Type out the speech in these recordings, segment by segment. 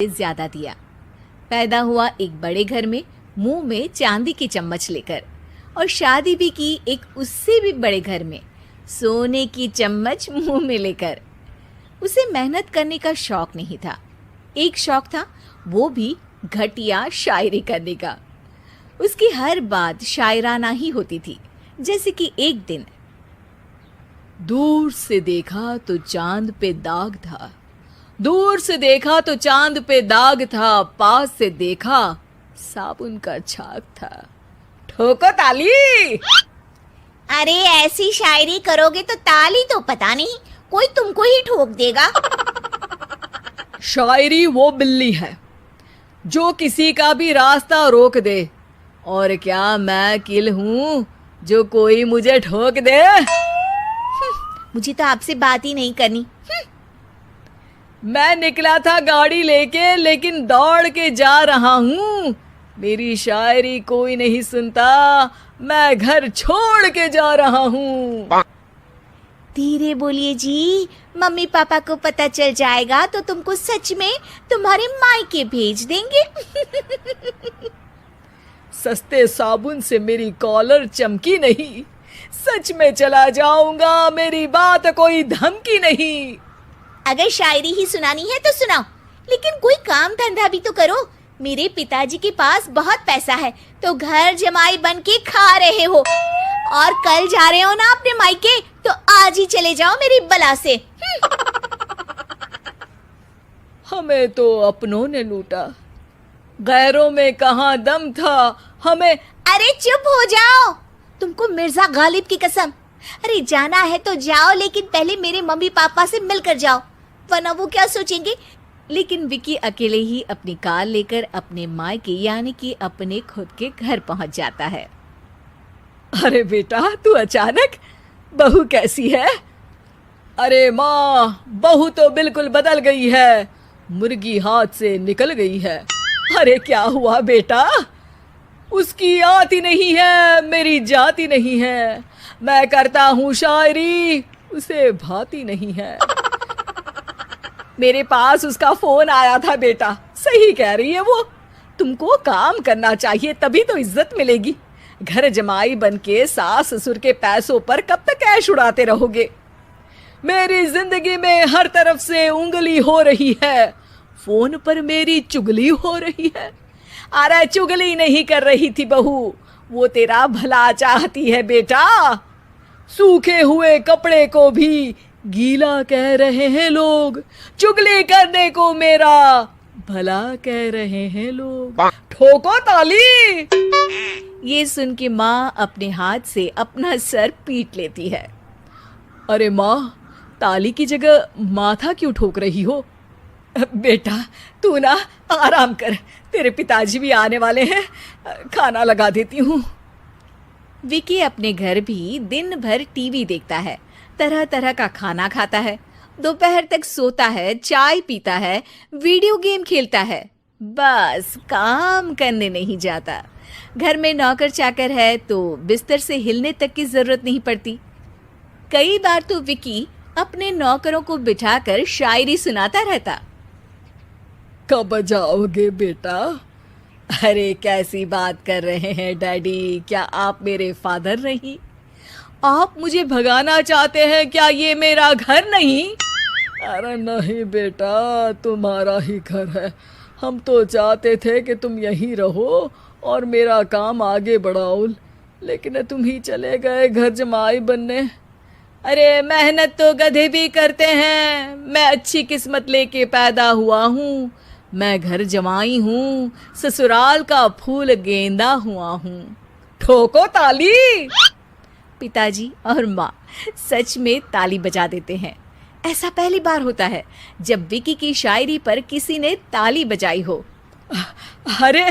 ज्यादा दिया। पैदा हुआ एक बड़े घर में, मुंह में चांदी की चम्मच लेकर, और शादी भी की एक उससे भी बड़े घर में, सोने की चम्मच मुंह में लेकर। उसे मेहनत करने का शौक नहीं था। एक शौक था, वो भी घटिया शायरी करने का। उसकी हर बात शायराना ही होती थी। जैसे कि एक दिन, दूर से देखा तो चांद पे दाग था, दूर से देखा तो चांद पे दाग था, पास से देखा साबुन का छाग था। ठोको ताली। अरे ऐसी शायरी करोगे तो ताली तो पता नहीं, कोई तुमको ही ठोक देगा। शायरी वो बिल्ली है जो किसी का भी रास्ता रोक दे, और क्या मैं किल हूं जो कोई मुझे ठोक दे। मुझे तो आपसे बात ही नहीं करनी। मैं निकला था गाड़ी लेके, लेकिन दौड़ के जा रहा हूँ। मेरी शायरी कोई नहीं सुनता, मैं घर छोड़ के जा रहा हूँ। धीरे बोलिए जी, मम्मी पापा को पता चल जाएगा तो तुमको सच में तुम्हारे मायके भेज देंगे। सस्ते साबुन से मेरी कॉलर चमकी नहीं, सच में चला जाऊंगा, मेरी बात कोई धमकी नहीं। अगर शायरी ही सुनानी है तो सुनाओ, लेकिन कोई काम धंधा भी तो करो। मेरे पिताजी के पास बहुत पैसा है, तो घर जमाई बन के खा रहे हो, और कल जा रहे हो ना अपने मायके, तो आज ही चले जाओ मेरी बला से। हमें तो अपनों ने लूटा, गैरों में कहाँ दम था हमें। अरे चुप हो जाओ, तुमको मिर्जा गालिब की कसम। अरे जाना है तो जाओ, लेकिन पहले मेरे मम्मी पापा से मिलकर जाओ, वरना वो क्या सोचेंगे। लेकिन विकी अकेले ही अपनी कार लेकर अपने मायके यानी कि अपने खुद के घर पहुंच जाता है। अरे बेटा, तू अचानक, बहू कैसी है? अरे माँ, बहू तो बिल्कुल बदल गई है, मुर्गी हाथ से निकल गई है। अरे क्या हुआ बेटा? उसकी आती नहीं है, मेरी जाती नहीं है। मैं करता हूँ शायरी, उसे भाती नहीं है। मेरे पास उसका फोन आया था बेटा, सही कह रही है वो। तुमको काम करना चाहिए, तभी तो इज्जत मिलेगी। घर जमाई बनके सास ससुर के पैसों पर कब तक ऐश उड़ाते रहोगे? मेरी जिंदगी में हर तरफ से उंगली हो रही है, फोन पर मेरी चुगली हो रही है। अरे चुगली नहीं कर रही थी बहू, वो तेरा भला चाहती है बेटा। सूखे हुए कपड़े को भी गीला कह रहे हैं लोग, चुगली करने को मेरा भला कह रहे हैं लोग। ठोको ताली। ये सुन के माँ अपने हाथ से अपना सर पीट लेती है। अरे माँ, ताली की जगह माथा क्यों ठोक रही हो? बेटा तू ना आराम कर, तेरे पिताजी भी आने वाले हैं, खाना लगा देती हूँ। विकी अपने घर भी दिन भर टीवी देखता है, तरह तरह का खाना खाता है, दोपहर तक सोता है, चाय पीता है, वीडियो गेम खेलता है, बस काम करने नहीं जाता। घर में नौकर चाकर है तो बिस्तर से हिलने तक की जरूरत नहीं पड़ती। कई बार तो विकी अपने नौकरों को बिठाकर शायरी सुनाता रहता। कब जाओगे बेटा? अरे कैसी बात कर रहे हैं डैडी, क्या आप मेरे फादर नहीं? आप मुझे भगाना चाहते हैं क्या? ये मेरा घर नहीं। अरे नहीं बेटा, तुम्हारा ही घर है। हम तो चाहते थे कि तुम यहीं रहो और मेरा काम आगे बढ़ाओ, लेकिन तुम ही चले गए घर जमाई बनने। अरे मेहनत तो गधे भी करते हैं, मैं अच्छी किस्मत लेके पैदा हुआ हूँ, मैं घर जमाई हूँ, ससुराल का फूल गेंदा हुआ हूँ। ठोको ताली। पिताजी और माँ सच में ताली बजा देते हैं। ऐसा पहली बार होता है जब विकी की शायरी पर किसी ने ताली बजाई हो। अरे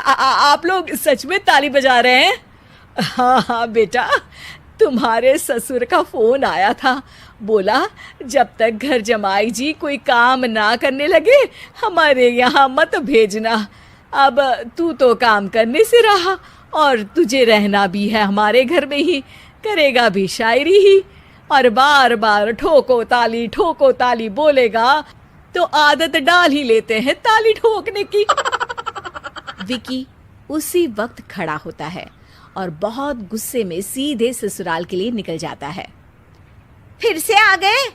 आप लोग सच में ताली बजा रहे हैं? हाँ हाँ बेटा, तुम्हारे ससुर का फोन आया था, बोला जब तक घर जमाई जी कोई काम ना करने लगे हमारे यहाँ मत भेजना। अब तू तो काम करने से रहा और तुझे रहना भी है हमारे घर में ही, करेगा भी शायरी ही, और बार बार ठोको ताली बोलेगा तो आदत डाल ही लेते हैं ताली ठोकने की। विकी उसी वक्त खड़ा होता है और बहुत गुस्से में सीधे ससुराल के लिए निकल जाता है। फिर से आ गए?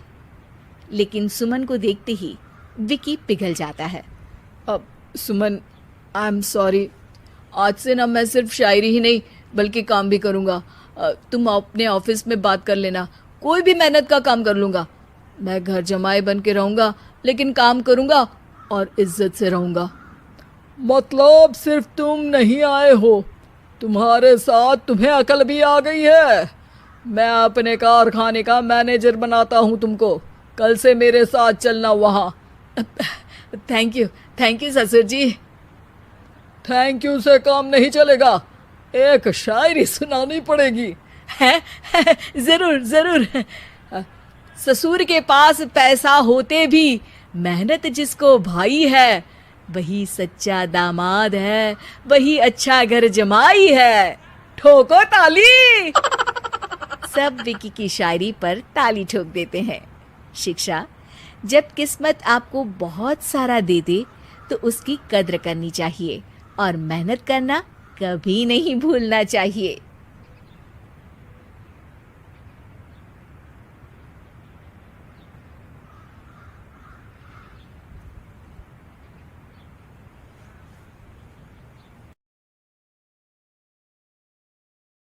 लेकिन सुमन को देखते ही विकी पिघल जाता है। अब सुमन, आई एम सॉरी, आज से ना मैं सिर्फ शायरी ही नहीं बल्कि काम भी करूँगा। तुम अपने ऑफिस में बात कर लेना, कोई भी मेहनत का काम कर लूँगा। मैं घर जमाई बन के रहूँगा लेकिन काम करूँगा और इज्जत से रहूँगा। मतलब सिर्फ तुम नहीं आए हो, तुम्हारे साथ तुम्हें अकल भी आ गई है। मैं अपने कारखाने का मैनेजर बनाता हूँ तुमको, कल से मेरे साथ चलना वहाँ। थैंक यू ससुर जी। थैंक यू से काम नहीं चलेगा, एक शायरी सुनानी पड़ेगी। है जरूर जरूर। ससुर के पास पैसा होते भी मेहनत जिसको भाई है, वही सच्चा दामाद है, वही अच्छा घर जमाई है। ठोको ताली। सब विकी की शायरी पर ताली ठोक देते हैं। शिक्षा, जब किस्मत आपको बहुत सारा दे दे तो उसकी कद्र करनी चाहिए और मेहनत करना कभी नहीं भूलना चाहिए।